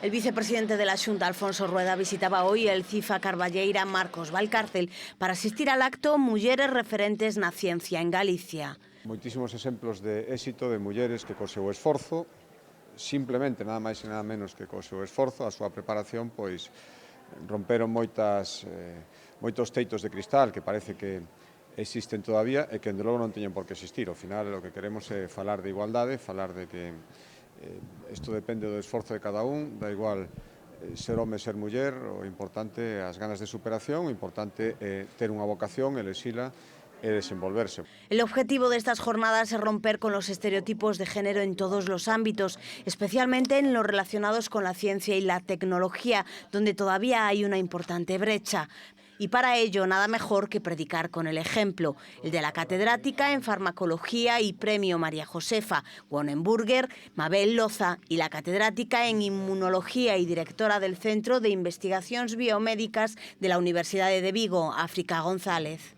El vicepresidente de la Xunta, Alfonso Rueda, visitaba hoy el CIFA Carballeira Marcos Valcárcel para asistir al acto Mulleres Referentes na Ciencia en Galicia. Moitísimos exemplos de éxito de mulleres que co seu esforzo, simplemente nada máis e nada menos que co seu esforzo, a súa preparación, pois romperon moitos teitos de cristal que parece que existen todavía e que, de logo, non teñen por que existir. Ao final, o que queremos é falar de igualdade, falar de que isto depende do esforzo de cada un, da igual ser home, ser muller, o importante é as ganas de superación, o importante é ter unha vocación, elexila e desenvolverse. El objetivo de estas jornadas es romper con los estereotipos de género en todos los ámbitos, especialmente en los relacionados con la ciencia y la tecnología, donde todavía hay una importante brecha. Y para ello, nada mejor que predicar con el ejemplo. El de la catedrática en farmacología y premio María Josefa Wonenburger, Mabel Loza, y la catedrática en inmunología y directora del Centro de Investigaciones Biomédicas de la Universidad de Vigo, África González.